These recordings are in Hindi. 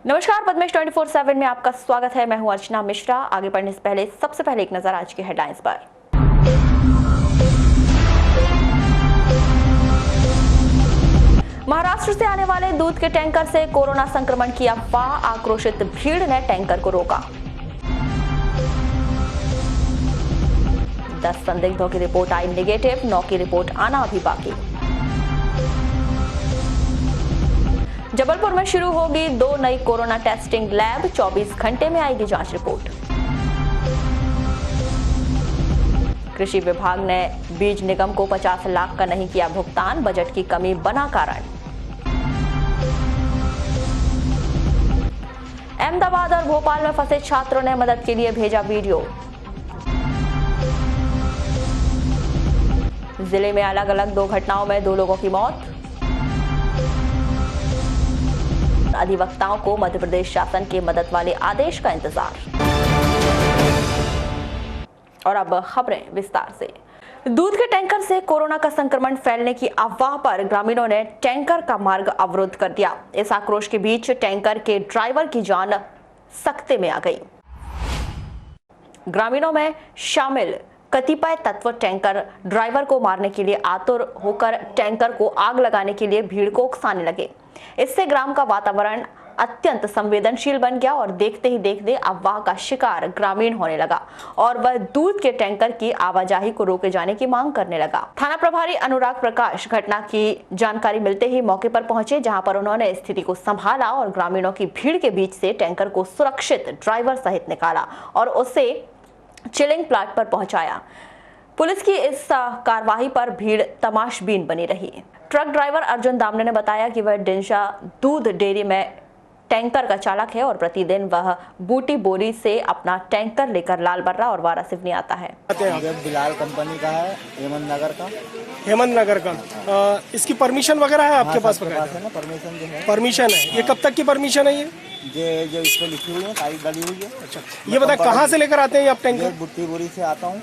नमस्कार, पद्मेश 24/7 में आपका स्वागत है। मैं हूं अर्चना मिश्रा। आगे बढ़ने से पहले सबसे पहले एक नजर आज की हेडलाइंस पर। महाराष्ट्र से आने वाले दूध के टैंकर से कोरोना संक्रमण की अफवाह, आक्रोशित भीड़ ने टैंकर को रोका। 10 संदिग्धों की रिपोर्ट आई नेगेटिव, 9 की रिपोर्ट आना अभी बाकी। जबलपुर में शुरू होगी 2 नई कोरोना टेस्टिंग लैब, 24 घंटे में आएगी जांच रिपोर्ट। कृषि विभाग ने बीज निगम को 50 लाख का नहीं किया भुगतान, बजट की कमी बना कारण। अहमदाबाद और भोपाल में फंसे छात्रों ने मदद के लिए भेजा वीडियो। जिले में अलग अलग 2 घटनाओं में 2 लोगों की मौत। अधिवक्ताओं को मध्य प्रदेश शासन के मदद वाले आदेश का इंतजार। और अब खबरें विस्तार से। दूध के टैंकर से कोरोना का संक्रमण फैलने की अफवाह पर ग्रामीणों ने टैंकर का मार्ग अवरुद्ध कर दिया। इस आक्रोश के बीच टैंकर के ड्राइवर की जान सकते में आ गई। ग्रामीणों में शामिल कतिपय तत्व टैंकर ड्राइवर को मारने के लिए आतुर होकर टैंकर को आग लगाने के लिए भीड़ को उकसाने लगे। इससे ग्राम का वातावरण अत्यंत संवेदनशील बन गया और देखते ही देखते अफवाह का शिकार ग्रामीण होने लगा और वह दूध के टैंकर की आवाजाही को रोके जाने की मांग करने लगा। थाना प्रभारी अनुराग प्रकाश घटना की जानकारी मिलते ही मौके पर पहुंचे, जहां पर उन्होंने स्थिति को संभाला और ग्रामीणों की भीड़ के बीच से टैंकर को सुरक्षित ड्राइवर सहित निकाला और उसे चिलिंग प्लांट पर पहुंचाया। पुलिस की इस कार्रवाई पर भीड़ तमाशबीन बनी रही। ट्रक ड्राइवर अर्जुन दामने ने बताया कि वह डिंशा दूध डेयरी में टैंकर का चालक है और प्रतिदिन वह बूटी बोरी से अपना टैंकर लेकर लालबर्रा और वारासिवनी आता है। बिलाल कंपनी का है, हेमंत नगर का। इसकी परमिशन वगैरह है आपके पास? है ना, परमिशन जो है। परमिशन है। ये कब तक की परमिशन है? ये जो इस पे लिखी हुई है, तारीख डाली हुई है। अच्छा, ये बताए कहाँ से लेकर आते हैं आप टैंकर? बुट्टी बोरी से आता हूँ।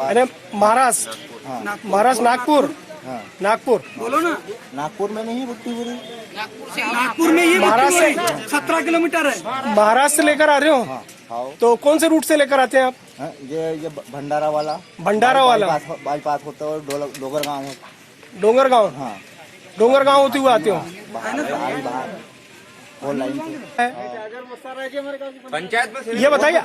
अरे महाराष्ट्र? हाँ। महाराष्ट्र, नागपुर? हाँ। नागपुर बोलो ना। नागपुर में नहीं बुट्टी बोरी, नागपुर में। ये महाराष्ट्र से 17 किलोमीटर है। महाराष्ट्र से लेकर आ रहे हो? हाँ। तो कौन से रूट से लेकर आते हैं आप? ये भंडारा वाला बाईपास होता है, डोंगरगांव है। डोंगरगांव? हाँ, डोंगरगांव होते हुए आते हो? पंचायत में। ये बताइए,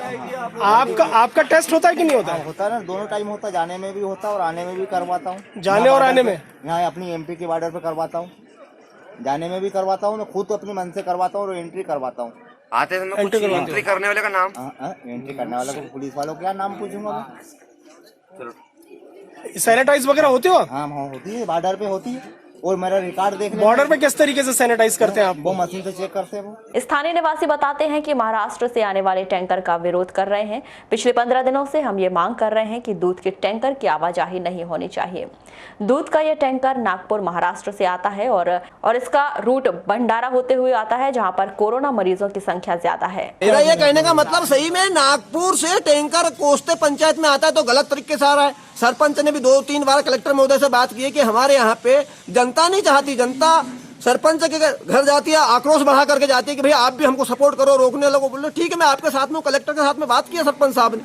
आपका टेस्ट होता है कि नहीं होता? होता है ना, दोनों टाइम होता है, जाने में भी होता है और आने में भी करवाता हूँ। जाने और आने में? यहाँ अपनी एमपी के बॉर्डर पे करवाता हूँ, जाने में भी करवाता हूँ, मैं खुद अपने मन से करवाता हूँ और एंट्री करवाता हूँ। आते समय एंट्री करने वाले का नाम? एंट्री करने वाला को पुलिस वालों क्या नाम पूछूंगा मैं? चलो। सैनिटाइज वगैरह होते हो? हाँ, होती है, बॉर्डर पे होती है। और मेरा रिकॉर्ड देख, बॉर्डर पे किस तरीके से सैनिटाइज करते हैं आप? वो मशीन से चेक करते हैं। वो स्थानीय निवासी बताते हैं कि महाराष्ट्र से आने वाले टैंकर का विरोध कर रहे हैं। पिछले 15 दिनों से हम ये मांग कर रहे हैं कि दूध के टैंकर की आवाजाही नहीं होनी चाहिए। दूध का यह टैंकर नागपुर महाराष्ट्र से आता है और इसका रूट भंडारा होते हुए आता है, जहाँ पर कोरोना मरीजों की संख्या ज्यादा है। मेरा ये कहने का मतलब, सही में नागपुर से टैंकर कोस्ते पंचायत में आता है तो गलत तरीके से आ रहा है। सरपंच ने भी 2-3 बार कलेक्टर महोदय से बात की है कि हमारे यहाँ पे जनता नहीं चाहती, जनता सरपंच के घर जाती है, आक्रोश बढ़ा करके जाती है कि भाई आप भी हमको सपोर्ट करो, रोकने लगो। बोले ठीक है, मैं आपके साथ में, कलेक्टर के साथ में बात की है सरपंच साहब ने।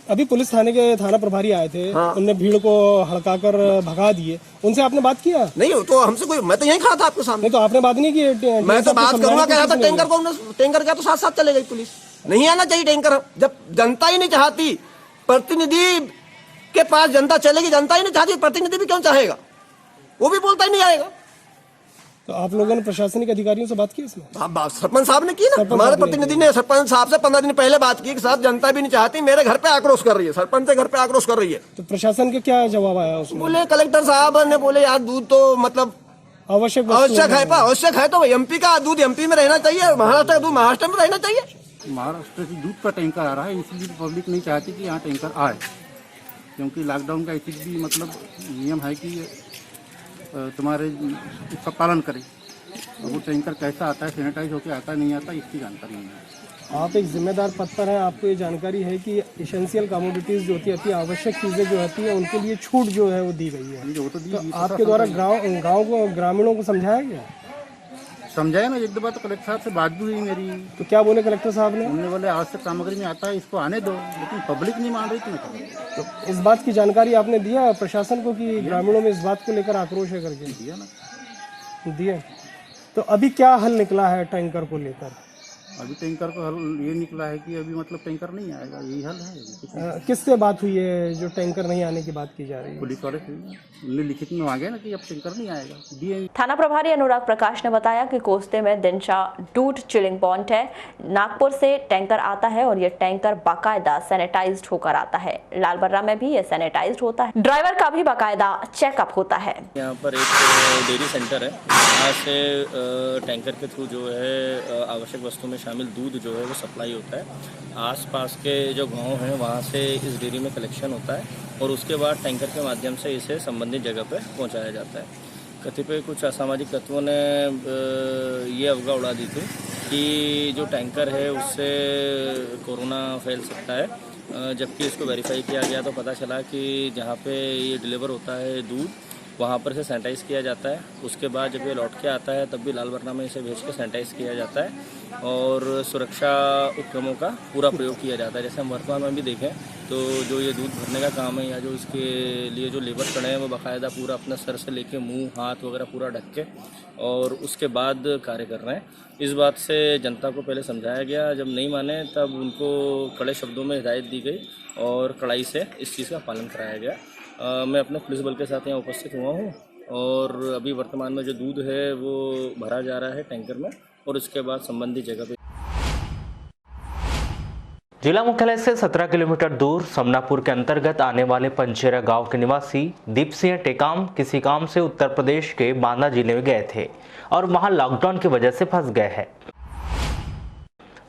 अभी पुलिस थाने के थाना प्रभारी आए थे। हाँ। उनने भीड़ को हड़काकर भगा दिए। उनसे आपने बात किया? नहीं, तो हमसे कोई, मैं तो यही खड़ा था आपके सामने। नहीं, तो आपने बात नहीं की? मैं तो बात करूंगा कह रहा था टैंकर को, टैंकर का तो साथ साथ चले गई पुलिस। नहीं आना चाहिए टैंकर, जब जनता ही नहीं चाहती, प्रतिनिधि के पास जनता चलेगी, जनता ही नहीं चाहती, प्रतिनिधि भी क्यों चाहेगा? वो भी बोलता ही नहीं आएगा। तो आप लोगों ने प्रशासनिक अधिकारियों से बात की इसमें? सरपंच साहब ने की ना, हमारे प्रतिनिधि ने सरपंच साहब से 15 दिन पहले बात की कि साहब जनता भी नहीं चाहती, मेरे घर पे आक्रोश कर रही है, सरपंच के घर पे आक्रोश कर रही है। तो प्रशासन के क्या जवाब आया उसमें? बोले कलेक्टर साहब ने बोले यार दूध तो मतलब आवश्यक है, आवश्यक है तो एमपी का दूध एमपी में रहना चाहिए, महाराष्ट्र का दूध महाराष्ट्र में रहना चाहिए। महाराष्ट्र से दूध का टैंकर आ रहा है, इसलिए पब्लिक नहीं चाहती कि यहाँ टैंकर आए, क्योंकि लॉकडाउन का स्थिति भी मतलब नियम है कि तुम्हारे इसका पालन करें। वो टैंकर कैसा आता है, सैनिटाइज होकर आता नहीं आता, इसकी जानकारी नहीं है। आप एक जिम्मेदार पद पर हैं, आपको ये जानकारी है कि एसेंशियल कमोडिटीज जो होती है, अति आवश्यक चीजें जो होती है, उनके लिए छूट जो है वो दी गई है। तो आपके द्वारा गाँव को, ग्रामीणों को समझाया गया? समझाया ना, एक दो बार तो कलेक्टर साहब से बात भी हुई मेरी। तो क्या बोले कलेक्टर साहब ने? उन्होंने बोले आवश्यक सामग्री में आता है, इसको आने दो, लेकिन पब्लिक नहीं मान रही थी। मैं तो इस बात की जानकारी आपने दिया प्रशासन को कि ग्रामीणों में इस बात को लेकर आक्रोश है करके? दिया ना। दिए। तो अभी क्या हल निकला है टैंकर को लेकर? अभी टैंकर का हल ये निकला है कि अभी मतलब टैंकर नहीं आएगा, यही हल है। किससे बात हुई है जो टैंकर नहीं आने की बात की जा रही है? पुलिस वाले से उन्होंने लिखित में मांगे ना कि अब टैंकर नहीं आएगा, दिए। थाना प्रभारी अनुराग प्रकाश ने बताया कि कोस्ते में दिनशा डूड चिलिंग पॉइंट है। नागपुर से टैंकर आता है और ये टैंकर बाकायदा सैनिटाइज्ड होकर आता है। लालबर्रा में भी ये सैनिटाइज्ड होता है। ड्राइवर का भी बाकायदा चेकअप होता है। यहाँ पर एक डेयरी सेंटर है, यहाँ से टैंकर के थ्रू जो है आवश्यक वस्तु में शामिल दूध जो है वो सप्लाई होता है। आसपास के जो गांव हैं वहाँ से इस डेयरी में कलेक्शन होता है और उसके बाद टैंकर के माध्यम से इसे संबंधित जगह पर पहुँचाया जाता है। कतिपय कुछ असामाजिक तत्वों ने ये अफवाह उड़ा दी थी कि जो टैंकर है उससे कोरोना फैल सकता है, जबकि इसको वेरीफाई किया गया तो पता चला कि जहाँ पे ये डिलीवर होता है दूध वहाँ पर से सैनिटाइज़ किया जाता है। उसके बाद जब ये लौट के आता है तब भी लालबर्रा में इसे भेज के सैनिटाइज़ किया जाता है और सुरक्षा उपक्रमों का पूरा प्रयोग किया जाता है। जैसे हम वर्तमान में भी देखें तो जो ये दूध भरने का काम है या जो इसके लिए जो लेबर खड़े हैं वो बाकायदा पूरा अपना सर से लेके मुंह हाथ वगैरह पूरा ढक के और उसके बाद कार्य कर रहे हैं। इस बात से जनता को पहले समझाया गया, जब नहीं माने तब उनको कड़े शब्दों में हिदायत दी गई और कड़ाई से इस चीज़ का पालन कराया गया। मैं अपने पुलिस बल के साथ यहाँ उपस्थित हुआ हूँ और अभी वर्तमान में जो दूध है वो भरा जा रहा है टैंकर में और उसके बाद संबंधित जगह पे। जिला मुख्यालय से 17 किलोमीटर दूर समनापुर के अंतर्गत आने वाले पंचेरा गांव के निवासी दीप सिंह टेकाम किसी काम से उत्तर प्रदेश के बांदा जिले में गए थे और वहां लॉकडाउन की वजह से फंस गए हैं।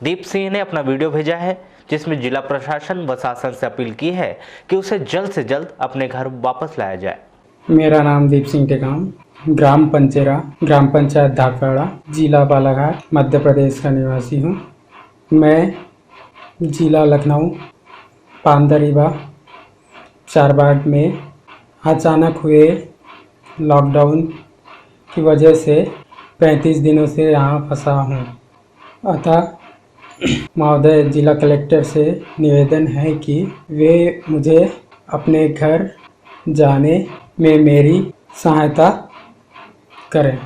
दीप सिंह ने अपना वीडियो भेजा है जिसमें जिला प्रशासन व शासन से अपील की है कि उसे जल्द से जल्द अपने घर वापस लाया जाए। मेरा नाम दीप सिंह टेकाम, ग्राम पंचेरा, ग्राम पंचायत धाकड़ा, जिला बालाघाट, मध्य प्रदेश का निवासी हूँ। मैं जिला लखनऊ पांदरीबा चारबाग में अचानक हुए लॉकडाउन की वजह से 35 दिनों से यहाँ फंसा हूँ। अतः महोदय जिला कलेक्टर से निवेदन है कि वे मुझे अपने घर जाने में मेरी सहायता करें।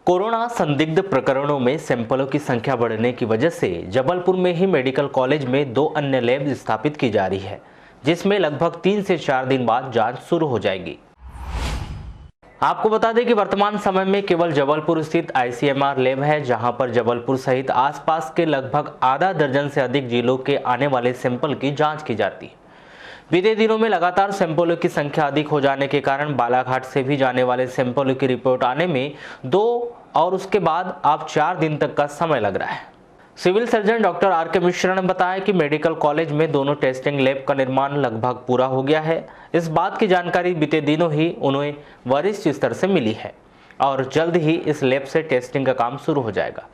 कोरोना संदिग्ध प्रकरणों में सैंपलों की संख्या बढ़ने की वजह से जबलपुर में ही मेडिकल कॉलेज में 2 अन्य लैब स्थापित की जा रही है, जिसमें लगभग 3 से 4 दिन बाद जांच शुरू हो जाएगी। आपको बता दें कि वर्तमान समय में केवल जबलपुर स्थित ICMR लैब है, जहां पर जबलपुर सहित आसपास के लगभग आधा दर्जन से अधिक जिलों के आने वाले सैंपल की जांच की जाती है। बीते दिनों में लगातार सैंपलों की संख्या अधिक हो जाने के कारण बालाघाट से भी जाने वाले सैंपलों की रिपोर्ट आने में 2 और उसके बाद अब 4 दिन तक का समय लग रहा है। Civil surgeon doctor RK Mishra ने बताया कि मेडिकल कॉलेज में दोनों टेस्टिंग लैब का निर्माण लगभग पूरा हो गया है। इस बात की जानकारी बीते दिनों ही उन्हें वरिष्ठ स्तर से मिली है और जल्द ही इस लैब से टेस्टिंग का काम शुरू हो जाएगा।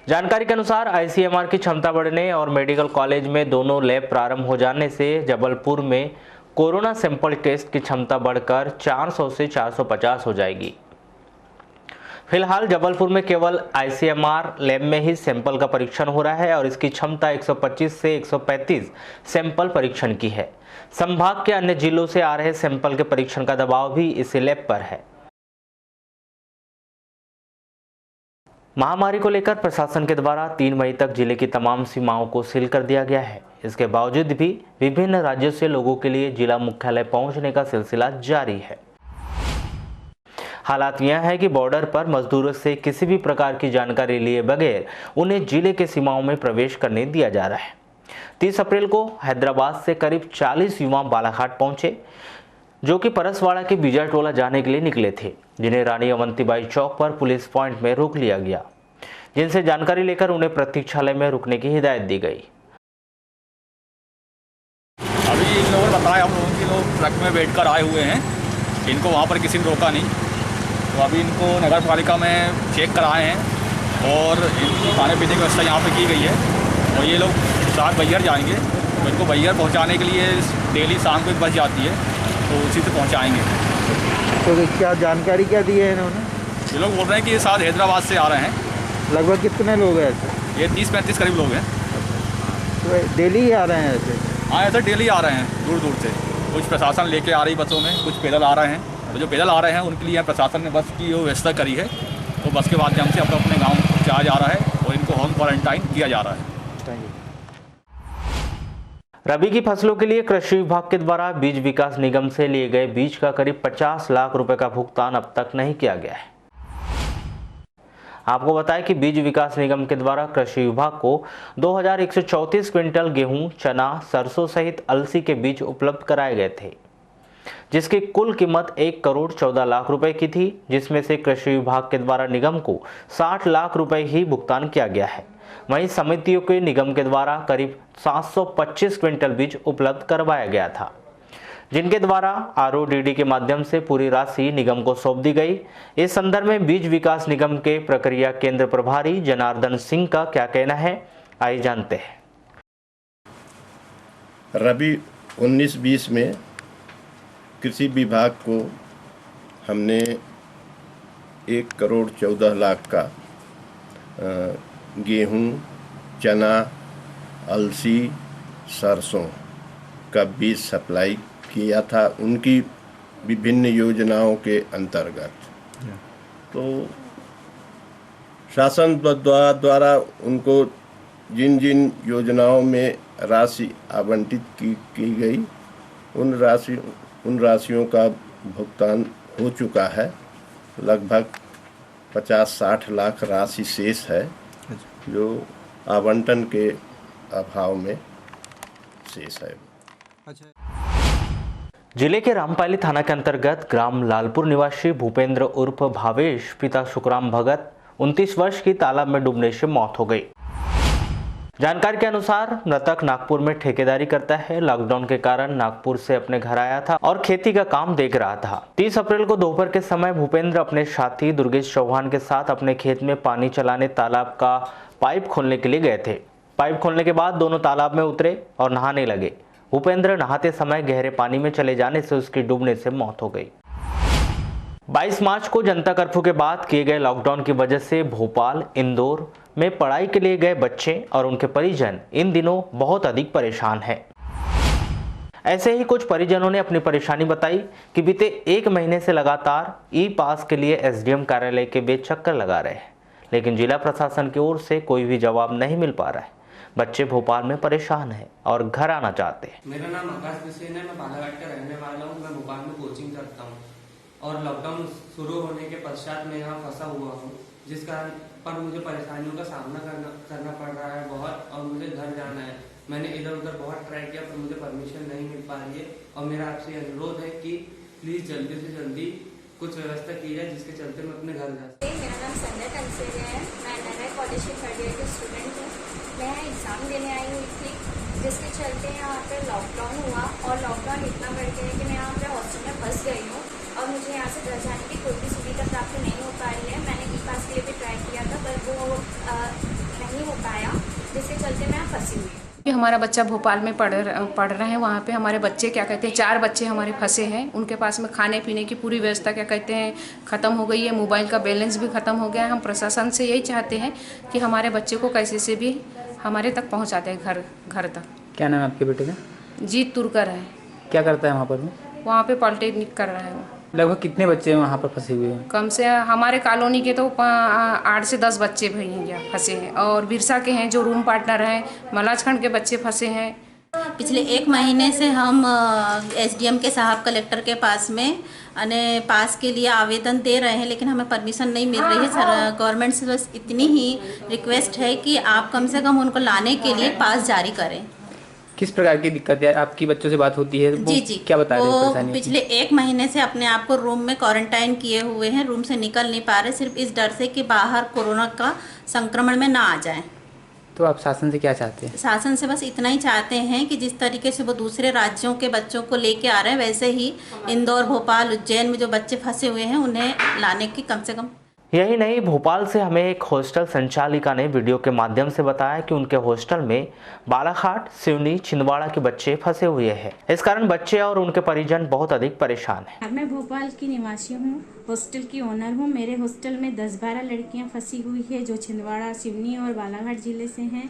जानकारी के अनुसार ICMR की क्षमता बढ़ने और मेडिकल कॉलेज में दोनों लैब प्रारंभ हो जाने से जबलपुर में कोरोना सैंपल टेस्ट की क्षमता बढ़कर 400 से 450 हो जाएगी। फिलहाल जबलपुर में केवल ICMR लैब में ही सैंपल का परीक्षण हो रहा है और इसकी क्षमता 125 से 135 सैंपल परीक्षण की है। संभाग के अन्य जिलों से आ रहे सैंपल के परीक्षण का दबाव भी इस लैब पर है। महामारी को लेकर प्रशासन के द्वारा 3 मई तक जिले की तमाम सीमाओं को सील कर दिया गया है। इसके बावजूद भी विभिन्न राज्यों से लोगों के लिए जिला मुख्यालय पहुंचने का सिलसिला जारी है। हालात यह है कि बॉर्डर पर मजदूरों से किसी भी प्रकार की जानकारी लिए बगैर उन्हें जिले के सीमाओं में प्रवेश करने दिया जा रहा है। 30 अप्रैल को हैदराबाद से करीब 40 युवा बालाघाट पहुंचे, जो कि परसवाड़ा के बीजा टोला जाने के लिए निकले थे, जिन्हें रानी अवंतीबाई चौक पर पुलिस पॉइंट में रोक लिया गया, जिनसे जानकारी लेकर उन्हें प्रतीक्षालय में रुकने की हिदायत दी गई। अभी इन लोगों ने बताया, हम लोगों के लोग ट्रक में बैठ कर आए हुए हैं, इनको वहाँ पर किसी ने रोका नहीं, तो अभी इनको नगर पालिका में चेक कराए हैं और इनकी खाने पीने की व्यवस्था यहाँ पे की गई है और ये लोग साथ बैहर जाएंगे, तो इनको बैहर पहुँचाने के लिए डेली शाम को एक बस जाती है, तो उसी से पहुँचाएँगे। तो क्या जानकारी क्या दी है इन्होंने? ये लोग बोल रहे हैं कि ये शायद हैदराबाद से आ रहे हैं। लगभग कितने लोग हैं ऐसे? ये 30-35 करीब लोग हैं। तो डेली ही आ रहे हैं ऐसे? हाँ, ऐसे डेली आ रहे हैं दूर दूर से। कुछ प्रशासन लेके आ रही बसों में, कुछ पैदल आ रहे हैं। तो जो पैदल आ रहे हैं उनके लिए प्रशासन ने बस की व्यवस्था करी है, तो बस के माध्यम से अपने गाँव पहुँचाया जा रहा है और इनको होम क्वारंटाइन किया जा रहा है। रबी की फसलों के लिए कृषि विभाग के द्वारा बीज विकास निगम से लिए गए बीज का करीब 50 लाख रुपए का भुगतान अब तक नहीं किया गया है। आपको बताएं कि बीज विकास निगम के द्वारा कृषि विभाग को 2134 क्विंटल गेहूं, चना, सरसों सहित अलसी के बीज उपलब्ध कराए गए थे, जिसकी कुल कीमत 1 करोड़ 14 लाख रुपए की थी, जिसमें से कृषि विभाग के द्वारा निगम को 60 लाख रुपए ही भुगतान किया गया है। वहीं समितियों के निगम के द्वारा करीब 725 क्विंटल बीज उपलब्ध करवाया गया था, जिनके द्वारा RODD के माध्यम से पूरी राशि निगम को सौंप दी गई। इस संदर्भ में बीज विकास निगम के प्रक्रिया केंद्र प्रभारी जनार्दन सिंह का क्या कहना है, आइए जानते हैं। रबी 19-20 में कृषि विभाग को हमने 1 करोड़ 14 लाख का गेहूं, चना, अलसी, सरसों का बीज सप्लाई किया था उनकी विभिन्न योजनाओं के अंतर्गत। तो शासन द्वारा उनको जिन जिन योजनाओं में राशि आवंटित की गई उन राशियों का भुगतान हो चुका है। लगभग 50-60 लाख राशि शेष है जो आवंटन के अभाव में शेष है। जिले के रामपाली थाना के अंतर्गत ग्राम लालपुर निवासी भूपेंद्र उर्फ भावेश पिता सुखराम भगत 29 वर्ष की तालाब में डूबने से मौत हो गई। जानकारी के अनुसार मृतक नागपुर में ठेकेदारी करता है। लॉकडाउन के कारण नागपुर से अपने घर आया था और खेती का काम देख रहा था। 30 अप्रैल को दोपहर के समय भूपेंद्र अपने साथी दुर्गेश चौहान के साथ अपने खेत में पानी चलाने तालाब का पाइप खोलने के लिए गए थे। पाइप खोलने के बाद दोनों तालाब में उतरे और नहाने लगे। भूपेंद्र नहाते समय गहरे पानी में चले जाने से उसकी डूबने से मौत हो गई। 22 मार्च को जनता कर्फ्यू के बाद किए गए लॉकडाउन की वजह से भोपाल, इंदौर में पढ़ाई के लिए गए बच्चे और उनके परिजन इन दिनों बहुत अधिक परेशान हैं। ऐसे ही कुछ परिजनों ने अपनी परेशानी बताई कि बीते 1 महीने से लगातार ई-पास के लिए SDM कार्यालय के बीच चक्कर लगा रहे हैं, लेकिन जिला प्रशासन की ओर से कोई भी जवाब नहीं मिल पा रहा है। बच्चे भोपाल में परेशान हैं और घर आना चाहते हैं। मेरा नाम आकाश बिसेन है, मैं बालाघाट का रहने वाला हूँ। मैं भोपाल में कोचिंग करता हूँ और लॉकडाउन शुरू होने के पश्चात मैं यहाँ फंसा हुआ हूँ, जिस कारण पर मुझे परेशानियों का सामना करना पड़ रहा है बहुत, और मुझे घर जाना है। मैंने इधर उधर बहुत ट्राई किया पर मुझे परमिशन नहीं मिल पा रही है, और मेरा आपसे अनुरोध है कि प्लीज़ जल्दी से जल्दी कुछ व्यवस्था की जाए जिसके चलते मैं अपने घर जा सकूं। मेरा नाम संजय कंसेरिया है, मैं NRI कॉलेज की 3rd ईयर की स्टूडेंट हूँ। मैं यहाँ एग्ज़ाम देने आई हुई थी, जिसके चलते यहाँ पे लॉकडाउन हुआ और लॉकडाउन इतना बढ़ गया है कि मैं यहाँ पे हॉस्टल में फंस गई हूँ और मुझे यहाँ से घर जाने की कोई भी सुविधा प्राप्त नहीं हो पा रही है। मैंने ई-पास के लिए भी ट्राई किया था पर वो नहीं हो पाया, जिसके चलते मैं यहाँ फंसी हुई हूँ। हमारा बच्चा भोपाल में पढ़ रहे हैं। वहाँ पे हमारे बच्चे क्या कहते हैं 4 बच्चे हमारे फंसे हैं। उनके पास में खाने पीने की पूरी व्यवस्था क्या कहते हैं ख़त्म हो गई है। मोबाइल का बैलेंस भी ख़त्म हो गया है। हम प्रशासन से यही चाहते हैं कि हमारे बच्चे को कैसे से भी हमारे तक पहुँचा दें, घर तक। क्या नाम है आपके बेटे का? जीत तुरकर है। क्या करता है वहाँ पर? वहाँ पे पॉलिटेक्निक कर रहा है वो। लगभग कितने बच्चे वहाँ पर फंसे हुए हैं? कम से हमारे कॉलोनी के तो 8 से 10 बच्चे भैया फंसे हैं, और बिरसा के हैं जो रूम पार्टनर हैं, मलाजखंड के बच्चे फंसे हैं। पिछले 1 महीने से हम SDM के साहब कलेक्टर के पास में पास के लिए आवेदन दे रहे हैं, लेकिन हमें परमिशन नहीं मिल रही है। सर गवर्नमेंट से बस इतनी ही रिक्वेस्ट है कि आप कम से कम उनको लाने के लिए पास जारी करें। किस प्रकार की दिक्कत है? आपकी बच्चों से बात होती है? जी क्या बता रहे हैं परेशानी? पिछले 1 महीने से अपने आप को रूम में क्वारंटाइन किए हुए हैं, रूम से निकल नहीं पा रहे, सिर्फ इस डर से कि बाहर कोरोना का संक्रमण में ना आ जाए। तो आप शासन से क्या चाहते हैं? शासन से बस इतना ही चाहते हैं कि जिस तरीके से वो दूसरे राज्यों के बच्चों को लेके आ रहे हैं, वैसे ही इंदौर, भोपाल, उज्जैन में जो बच्चे फंसे हुए हैं उन्हें लाने की कम से कम। यही नहीं, भोपाल से हमें एक हॉस्टल संचालिका ने वीडियो के माध्यम से बताया कि उनके हॉस्टल में बालाघाट, सिवनी, छिंदवाड़ा के बच्चे फंसे हुए हैं। इस कारण बच्चे और उनके परिजन बहुत अधिक परेशान हैं। मैं भोपाल की निवासी हूँ, हॉस्टल की ओनर हूँ। मेरे हॉस्टल में 10-12 लड़कियाँ फंसी हुई है जो छिंदवाड़ा, सिवनी और बालाघाट जिले से हैं।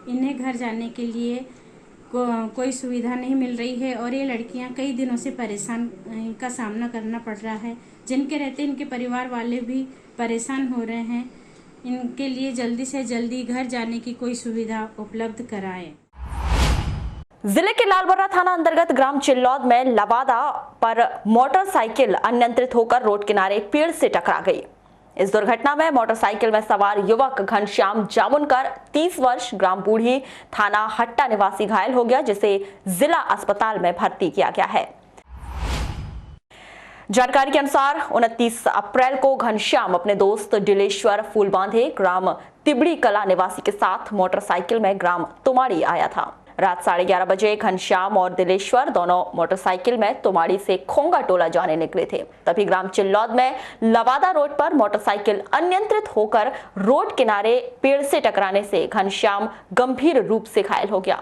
इन्हें घर जाने के लिए कोई सुविधा नहीं मिल रही है और ये लड़कियां कई दिनों से परेशान का सामना करना पड़ रहा है, जिनके रहते इनके परिवार वाले भी परेशान हो रहे हैं। इनके लिए जल्दी से जल्दी घर जाने की कोई सुविधा उपलब्ध कराएं। जिले के लालबर्रा थाना अंतर्गत ग्राम चिल्लौद में लवादा पर मोटरसाइकिल अनियंत्रित होकर रोड किनारे पेड़ से टकरा गई। इस दुर्घटना में मोटरसाइकिल में सवार युवक घनश्याम जामुनकर 30 वर्ष ग्राम बूढ़ी थाना हट्टा निवासी घायल हो गया, जिसे जिला अस्पताल में भर्ती किया गया है। जानकारी के अनुसार 29 अप्रैल को घनश्याम अपने दोस्त डिलेश्वर फूलबांधे ग्राम तिबड़ी कला निवासी के साथ मोटरसाइकिल में ग्राम तुमाड़ी आया था। रात 11:30 बजे घनश्याम और दिलेश्वर दोनों मोटरसाइकिल में तुमाड़ी से खोंगा टोला जाने निकले थे। तभी ग्राम चिल्लौद में लवादा रोड पर मोटरसाइकिल अनियंत्रित होकर रोड किनारे पेड़ से टकराने से घनश्याम गंभीर रूप से घायल हो गया।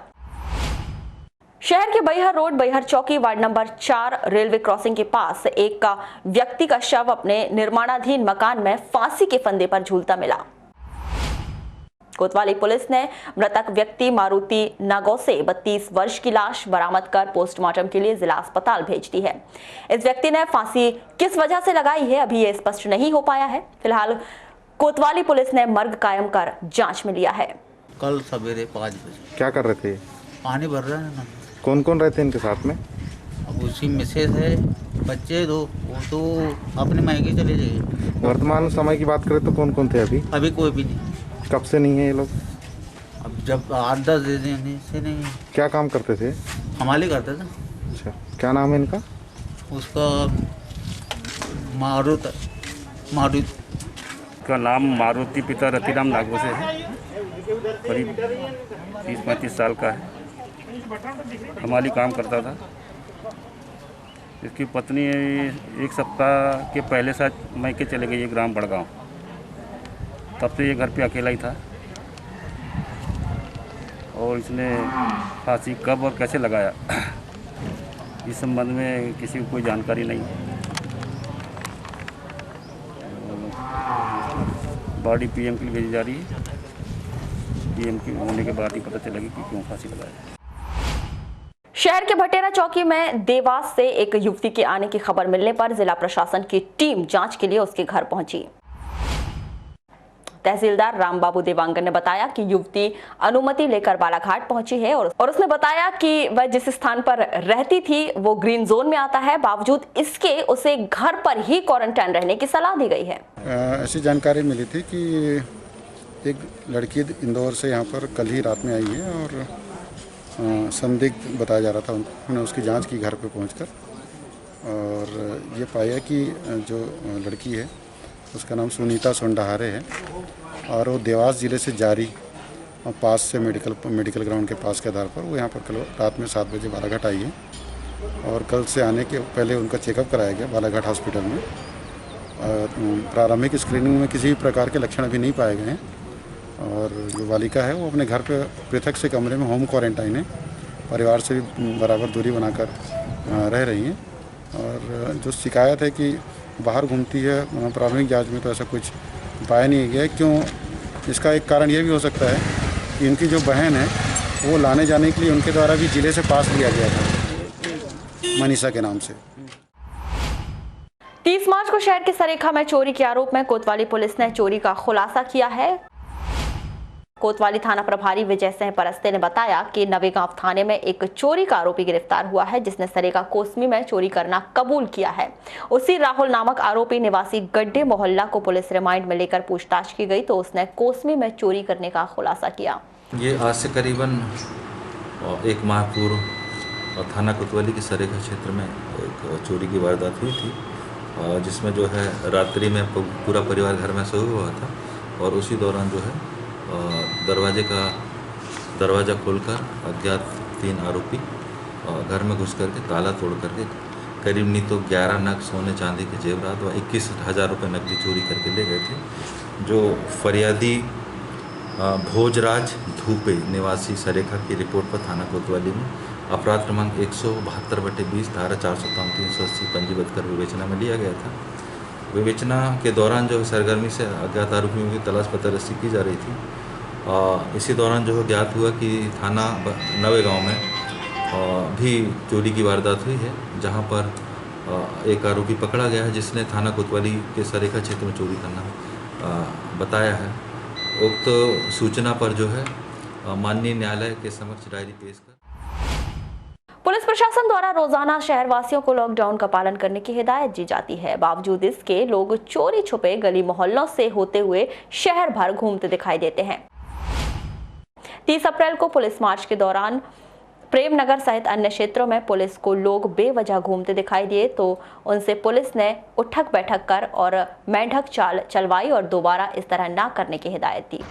शहर के बैहर रोड, बैहर चौकी, वार्ड नंबर 4 रेलवे क्रॉसिंग के पास एक व्यक्ति का शव अपने निर्माणाधीन मकान में फांसी के फंदे पर झूलता मिला। कोतवाली पुलिस ने मृतक व्यक्ति मारुति नागौ से 32 वर्ष की लाश बरामद कर पोस्टमार्टम के लिए जिला अस्पताल भेज दी है। इस व्यक्ति ने फांसी किस वजह से लगाई है, अभी ये स्पष्ट नहीं हो पाया है। फिलहाल कोतवाली पुलिस ने मर्ग कायम कर जांच में लिया है। कल सवेरे 5 बजे क्या कर रहे थे? पानी भर रहे हैं ना। कौन कौन रहते हैं इनके साथ में? अब उसी मिसेज है, बच्चे दो, वो तो अपने मायके चले जाएंगे। वर्तमान समय की बात करें तो कौन कौन थे अभी? अभी कोई भी नहीं। कब से नहीं है ये लोग? अब जब 8-10 दिन से नहीं। क्या काम करते थे? हमारे करते थे। अच्छा, क्या नाम है इनका? उसका मारुति का नाम मारुति, पिता रतिराम नागो से है, करीब 30-35 साल का है। हमारी काम करता था। इसकी पत्नी 1 सप्ताह के पहले साथ मैके चले गई है ग्राम बड़गांव। तब से ये घर पे अकेला ही था और इसने फांसी कब और कैसे लगाया इस संबंध में किसी को कोई जानकारी नहीं है। बॉडी पीएम के लिए भेजी जा रही है। पीएम की होने के बाद ही पता चलेगी कि क्यों फांसी लगाया। शहर के भटेरा चौकी में देवास से एक युवती के आने की खबर मिलने पर जिला प्रशासन की टीम जांच के लिए उसके घर पहुंची। तहसीलदार रामबाबू देवांगन ने बताया कि युवती अनुमति लेकर बालाघाट पहुंची है और उसने बताया कि वह जिस स्थान पर रहती थी वो ग्रीन जोन में आता है, बावजूद इसके उसे घर पर ही क्वारंटाइन रहने की सलाह दी गई है। ऐसी जानकारी मिली थी कि एक लड़की इंदौर से यहाँ पर कल ही रात में आई है और संदिग्ध बताया जा रहा था उनको। हमने उसकी जांच की घर पे पहुंचकर और ये पाया कि जो लड़की है उसका नाम सुनीता सोंडाहारे है और वो देवास ज़िले से जारी पास से मेडिकल ग्राउंड के पास के आधार पर वो यहाँ पर कल रात में 7 बजे बालाघाट आई है और कल से आने के पहले उनका चेकअप कराया गया बालाघाट हॉस्पिटल में। प्रारंभिक स्क्रीनिंग में किसी भी प्रकार के लक्षण अभी नहीं पाए गए हैं और जो बालिका है वो अपने घर पे पृथक से कमरे में होम क्वारंटाइन है, परिवार से भी बराबर दूरी बनाकर रह रही हैं। और जो शिकायत है कि बाहर घूमती है, प्राथमिक जांच में तो ऐसा कुछ पाया नहीं गया। क्यों? इसका एक कारण ये भी हो सकता है कि इनकी जो बहन है वो लाने जाने के लिए उनके द्वारा भी ज़िले से पास लिया गया था मनीषा के नाम से। 30 मार्च को शहर के सरेखा में चोरी के आरोप में कोतवाली पुलिस ने चोरी का खुलासा किया है। कोतवाली थाना प्रभारी विजय सिंह परस्ते ने बताया कि नवेगांव थाने में एक चोरी का आरोपी गिरफ्तार हुआ है जिसने सरेगा कोसमी में चोरी करना कबूल किया है। उसी राहुल नामक आरोपी निवासी गड्ढे मोहल्ला को पुलिस रिमांड में लेकर पूछताछ की गई तो उसने कोसमी में चोरी करने का खुलासा किया। ये आज से करीबन 1 माह पूर्व थाना कोतवाली के सरेगा क्षेत्र में एक चोरी की वारदात हुई थी जिसमें जो है रात्रि में पूरा परिवार घर में सोया हुआ था और उसी दौरान जो है दरवाज़ा खोलकर अज्ञात 3 आरोपी घर में घुस करके ताला तोड़ करके करीब नहीं तो 11 नग सोने चांदी के जेवरात व 21,000 रुपये नकदी चोरी करके ले गए थे, जो फरियादी भोजराज धूपे निवासी सरेखा की रिपोर्ट पर थाना कोतवाली में अपराध क्रमांक 172/20 धारा 453-380 पंजीबद्ध कर विवेचना में लिया गया था। विवेचना के दौरान जो सरगर्मी से अज्ञात आरोपियों की तलाश पतरस्सी की जा रही थी। इसी दौरान जो ज्ञात हुआ कि थाना नवे गांव में भी चोरी की वारदात हुई है, जहां पर एक आरोपी पकड़ा गया है जिसने थाना कोतवाली के सरेखा क्षेत्र में चोरी करना बताया है। उक्त सूचना पर जो है माननीय न्यायालय के समक्ष डायरी पेश कर पुलिस प्रशासन द्वारा रोजाना शहरवासियों को लॉकडाउन का पालन करने की हिदायत दी जाती है। बावजूद इसके लोग चोरी छुपे गली मोहल्लों से होते हुए शहर भर घूमते दिखाई देते हैं। 30 अप्रैल को पुलिस मार्च के दौरान प्रेमनगर सहित अन्य क्षेत्रों में पुलिस को लोग बेवजह घूमते दिखाई दिए तो उनसे पुलिस ने उठक बैठक कर और मेंढक चाल चलवाई और दोबारा इस तरह ना करने की हिदायत दी।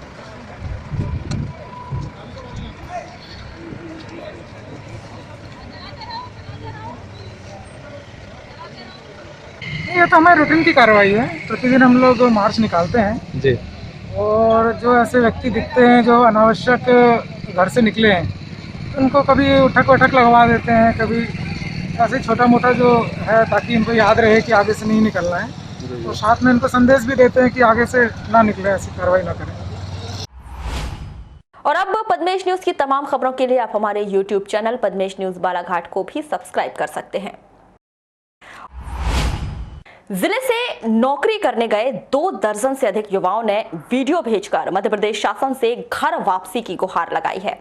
ये तो हमारी रूटीन की कार्रवाई है। प्रतिदिन हम लोग मार्च निकालते हैं जी, और जो ऐसे व्यक्ति दिखते हैं जो अनावश्यक घर से निकले हैं, उनको कभी उठक वठक लगवा देते हैं, कभी ऐसे छोटा मोटा जो है ताकि इनको याद रहे कि आगे से नहीं निकलना है, तो साथ में इनको संदेश भी देते हैं कि आगे से ना निकले, ऐसी कार्रवाई ना करें। और अब पद्मेश न्यूज की तमाम खबरों के लिए आप हमारे YouTube channel Padmesh news Balaghat को भी सब्सक्राइब कर सकते हैं। जिले से नौकरी करने गए 2 दर्जन से अधिक युवाओं ने वीडियो भेजकर मध्य प्रदेश शासन से घर वापसी की गुहार लगाई है।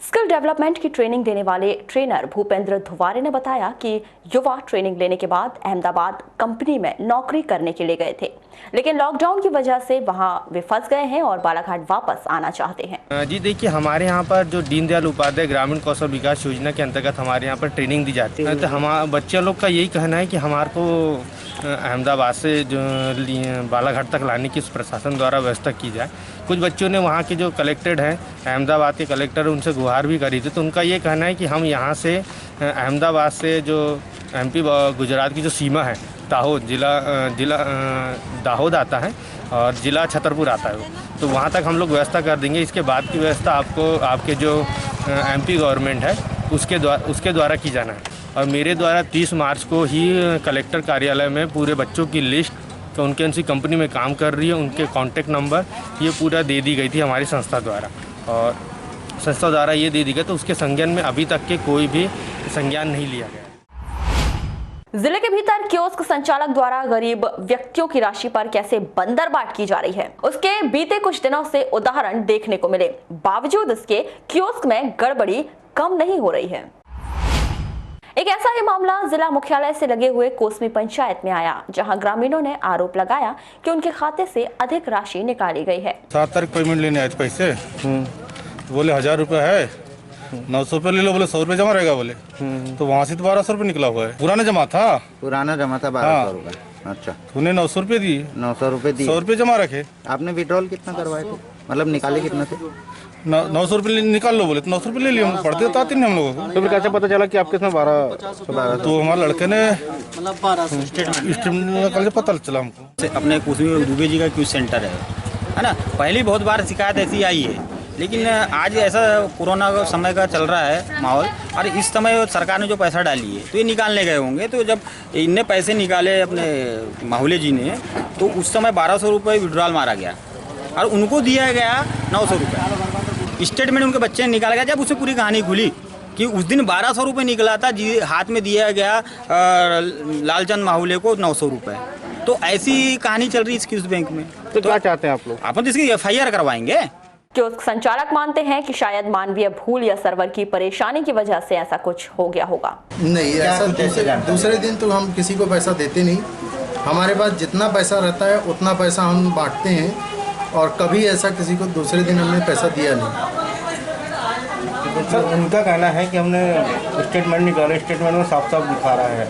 स्किल डेवलपमेंट की ट्रेनिंग देने वाले ट्रेनर भूपेंद्र धुवारे ने बताया कि युवा ट्रेनिंग लेने के बाद अहमदाबाद कंपनी में नौकरी करने के लिए गए थे, लेकिन लॉकडाउन की वजह से वहां वे फंस गए हैं और बालाघाट वापस आना चाहते हैं। जी देखिए, हमारे यहाँ पर जो दीनदयाल उपाध्याय ग्रामीण कौशल विकास योजना के अंतर्गत हमारे यहाँ पर ट्रेनिंग दी जाती है, तो हमारे बच्चे लोग का यही कहना है कि हमारे को अहमदाबाद से जो बालाघाट तक लाने की प्रशासन द्वारा व्यवस्था की जाए। कुछ बच्चों ने वहाँ के जो कलेक्टेड हैं, अहमदाबाद के कलेक्टर, उनसे गुहार भी करी थी, तो उनका ये कहना है कि हम यहाँ से अहमदाबाद से जो MP गुजरात की जो सीमा है, दाहोद जिला दाहोद आता है और ज़िला छतरपुर आता है, तो वहाँ तक हम लोग व्यवस्था कर देंगे। इसके बाद की व्यवस्था आपको आपके जो MP गवर्नमेंट है उसके द्वारा की जाना है। और मेरे द्वारा 30 मार्च को ही कलेक्टर कार्यालय में पूरे बच्चों की लिस्ट, तो उनके उनसी कंपनी में काम कर रही है, उनके कॉन्टैक्ट नंबर ये पूरा दे दी गई थी हमारी संस्था द्वारा, और संस्था द्वारा ये दे दी गई, तो उसके संज्ञान में अभी तक के कोई भी संज्ञान नहीं लिया गया। जिले के भीतर कियोस्क संचालक द्वारा गरीब व्यक्तियों की राशि पर कैसे बंदरबाट की जा रही है, उसके बीते कुछ दिनों से उदाहरण देखने को मिले। बावजूद इसके कियोस्क में गड़बड़ी कम नहीं हो रही है। एक ऐसा ही मामला जिला मुख्यालय से लगे हुए कोसमी पंचायत में आया, जहां ग्रामीणों ने आरोप लगाया कि उनके खाते से अधिक राशि निकाली गई है। 7 तारीख पेमेंट लेने आए थे पैसे, बोले 1000 रुपये है, 900 रुपये ले लो, बोले 100 रुपये जमा रहेगा, बोले तो वहाँ से तो 1200 रुपये निकला हुआ है। पुराना जमा था 1200 रुपये। अच्छा, तूने 900 रुपये दी? 900 रुपये दी, 100 रुपये जमा रखे। आपने विड्रॉल कितना करवाए थे, मतलब निकाले कितना थे? 900 रुपये निकाल लो, बोले तो 900 रुपये ले लिए। हम पढ़ते तो आते नहीं हम लोगों को। तो फिर कैसे पता चला कि आपके इसमें 1200? तो हमारे लड़के ने मतलब 1200 स्टेटमेंट निकाल के पता चला हमको। अपने कुसमी दुबे जी का क्यूज सेंटर है ना, पहली बहुत बार शिकायत ऐसी आई है, लेकिन आज ऐसा कोरोना का समय का चल रहा है माहौल, और इस समय सरकार ने जो पैसा डाली है तो ये निकालने गए होंगे, तो जब इनने पैसे निकाले अपने माहौले जी ने, तो उस समय 1200 रुपये विड्रॉल मारा गया और उनको दिया गया 900 रुपये। स्टेटमेंट उनके बच्चे ने निकाला गया। जब उसे पूरी कहानी खुली कि उस दिन 1200 रुपये निकला था, हाथ में दिया गया लालचंद माहौले को 900 रुपये। तो ऐसी कहानी चल रही है इस किस बैंक में। तो क्या चाहते हैं आप लोग? आप इसकी FIR करवाएंगे। कियोस्क संचालक मानते हैं कि शायद मानवीय भूल या सर्वर की परेशानी की वजह से ऐसा कुछ हो गया होगा। नहीं, ऐसा दूसरे दिन तो हम किसी को पैसा देते नहीं। हमारे पास जितना पैसा रहता है उतना पैसा हम बांटते हैं, और कभी ऐसा किसी को दूसरे दिन हमने पैसा दिया नहीं। सर, उनका कहना है कि हमने स्टेटमेंट निकाला, स्टेटमेंट में साफ साफ दिखा रहा है।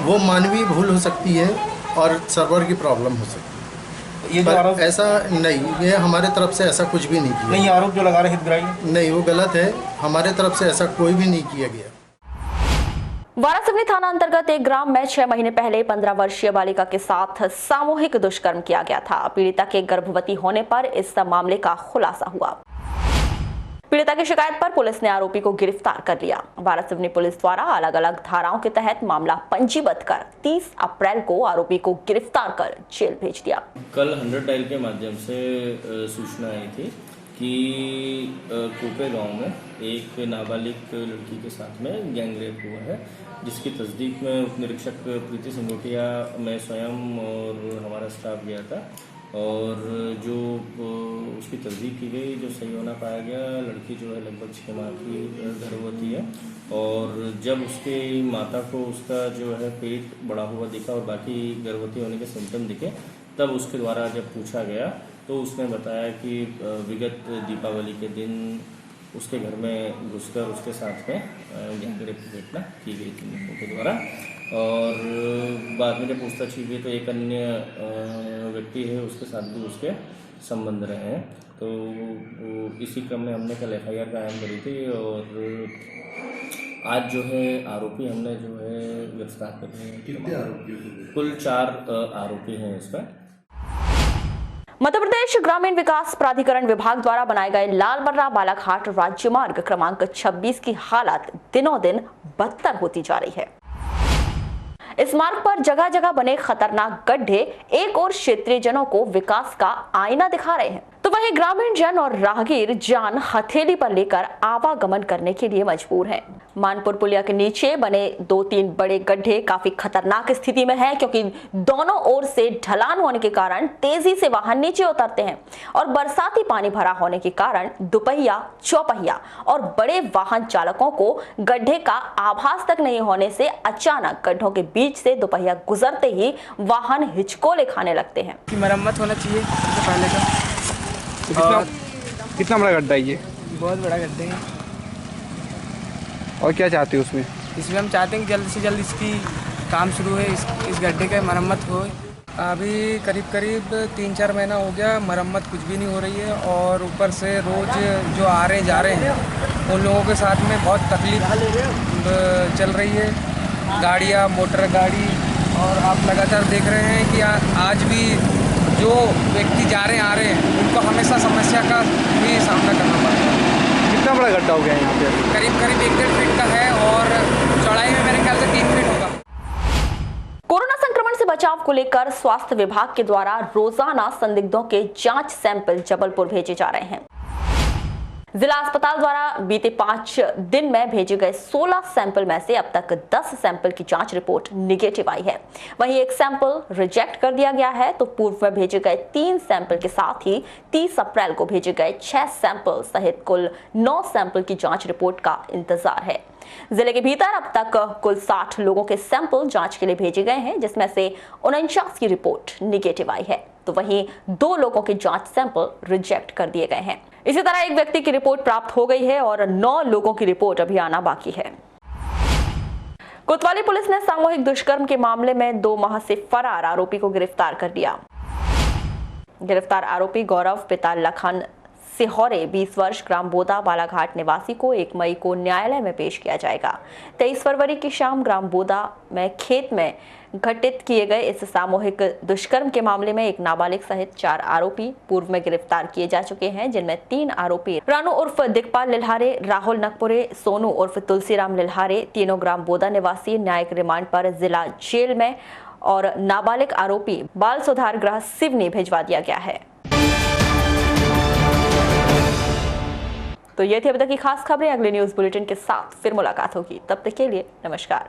वो मानवीय भूल हो सकती है और सर्वर की प्रॉब्लम हो सकती है। ये जो आरोप ऐसा नहीं, ये हमारे तरफ से ऐसा कुछ भी नहीं किया। नहीं, आरोप जो लगा रहे हितग्राही, नहीं, वो गलत है। हमारे तरफ से ऐसा कोई भी नहीं किया गया। वारासिवनी थाना अंतर्गत एक ग्राम में 6 महीने पहले 15 वर्षीय बालिका के साथ सामूहिक दुष्कर्म किया गया था। पीड़िता के गर्भवती होने पर इस मामले का खुलासा हुआ। पीड़िता की शिकायत पर पुलिस ने आरोपी को गिरफ्तार कर लिया। वारासिवनी पुलिस द्वारा अलग अलग धाराओं के तहत मामला पंजीबद्ध कर 30 अप्रैल को आरोपी को गिरफ्तार कर जेल भेज दिया। कल 100 डायल के माध्यम से सूचना आई थी कि कोपे गांव में एक नाबालिग लड़की के साथ में गैंग रेप हुआ है, जिसकी तस्दीक में उप निरीक्षक प्रीति सिंगोटिया, मैं स्वयं और हमारा स्टाफ गया था और जो उसकी तस्दीक की गई, जो सही होना पाया गया, लड़की जो है लगभग 6 माह की गर्भवती है और जब उसके माता को उसका जो है पेट बढ़ा हुआ दिखा और बाकी गर्भवती होने के सिम्टम दिखे, तब उसके द्वारा जब पूछा गया तो उसने बताया कि विगत दीपावली के दिन उसके घर में घुसकर उसके साथ में गैंग रेप की घटना की गई थी लोगों के द्वारा। और बाद में जब पूछताछ की गई तो एक अन्य व्यक्ति है, उसके साथ भी उसके संबंध रहे हैं। तो इसी क्रम में हमने कल FIR कायम करी थी और आज जो है आरोपी हमने जो है गिरफ्तार कर लिए। कितने आरोपी? कुल 4 आरोपी हैं इसका। मध्य प्रदेश ग्रामीण विकास प्राधिकरण विभाग द्वारा बनाए गए लालबर्रा बालाघाट राज्य मार्ग क्रमांक 26 की हालत दिनों दिन बदतर होती जा रही है। इस मार्ग पर जगह जगह बने खतरनाक गड्ढे एक और क्षेत्रीय जनों को विकास का आईना दिखा रहे हैं, तो वहीं ग्रामीण जन और राहगीर जान हथेली पर लेकर आवागमन करने के लिए मजबूर हैं। मानपुर पुलिया के नीचे बने 2-3 बड़े गड्ढे काफी खतरनाक स्थिति में हैं, क्योंकि दोनों ओर से ढलान होने के कारण तेजी से वाहन नीचे उतरते हैं और बरसाती पानी भरा होने के कारण दुपहिया, चौपहिया और बड़े वाहन चालकों को गड्ढे का आभास तक नहीं होने से अचानक गड्ढों के बीच से दुपहिया गुजरते ही वाहन हिचकोले खाने लगते हैं। मरम्मत होना चाहिए सबसे पहले तो। कितना बड़ा गड्ढा है ये? बहुत बड़ा गड्ढा है। और क्या चाहते हो उसमें? इसमें हम चाहते हैं कि जल्द से जल्द इसकी काम शुरू है, इस गड्ढे का मरम्मत हो। अभी करीब 3-4 महीना हो गया, मरम्मत कुछ भी नहीं हो रही है और ऊपर से रोज़ जो आ रहे जा रहे हैं उन लोगों के साथ में बहुत तकलीफ चल रही है। गाड़ियाँ, मोटर गाड़ी, और आप लगातार देख रहे हैं कि आज भी जो व्यक्ति जा रहे हैं आ रहे हैं उनको हमेशा समस्या का भी सामना करना पड़ता है। कितना बड़ा गड्ढा हो गया है यहाँ पे? करीब 1-1.5 फीट का है और चौड़ाई में मेरे ख्याल से 3 फीट होगा। कोरोना संक्रमण से बचाव को लेकर स्वास्थ्य विभाग के द्वारा रोजाना संदिग्धों के जांच सैंपल जबलपुर भेजे जा रहे हैं। जिला अस्पताल द्वारा बीते 5 दिन में भेजे गए 16 सैंपल में से अब तक 10 सैंपल की जांच रिपोर्ट निगेटिव आई है। वहीं एक सैंपल रिजेक्ट कर दिया गया है, तो पूर्व में भेजे गए 3 सैंपल के साथ ही 30 अप्रैल को भेजे गए 6 सैंपल सहित कुल 9 सैंपल की जांच रिपोर्ट का इंतजार है। जिले के भीतर अब तक कुल 60 लोगों के सैंपल जांच के लिए भेजे गए हैं, जिसमें से 49 की रिपोर्ट निगेटिव आई है, तो वहीं 2 लोगों के जांच सैंपल रिजेक्ट कर दिए गए हैं। इसी तरह एक व्यक्ति की रिपोर्ट प्राप्त हो गई है और 9 लोगों की रिपोर्ट अभी आना बाकी है। कोतवाली पुलिस ने सामूहिक दुष्कर्म के मामले में 2 माह से फरार आरोपी को गिरफ्तार कर लिया। गिरफ्तार आरोपी गौरव पिता लखन सिहोरे 20 वर्ष ग्राम बोदा बालाघाट निवासी को 1 मई को न्यायालय में पेश किया जाएगा। 23 फरवरी की शाम ग्राम बोदा में खेत में घटित किए गए इस सामूहिक दुष्कर्म के मामले में एक नाबालिग सहित 4 आरोपी पूर्व में गिरफ्तार किए जा चुके हैं, जिनमें 3 आरोपी रानू उर्फ दिकपाल लिल्हारे, राहुल नकपुरे, सोनू उर्फ तुलसीराम लिल्हारे, तीनों ग्राम बोदा निवासी न्यायिक रिमांड पर जिला जेल में और नाबालिग आरोपी बाल सुधार गृह सिवनी भिजवा दिया गया है। तो ये थी अब तक की खास खबरें। अगले न्यूज बुलेटिन के साथ फिर मुलाकात होगी, तब तक के लिए नमस्कार।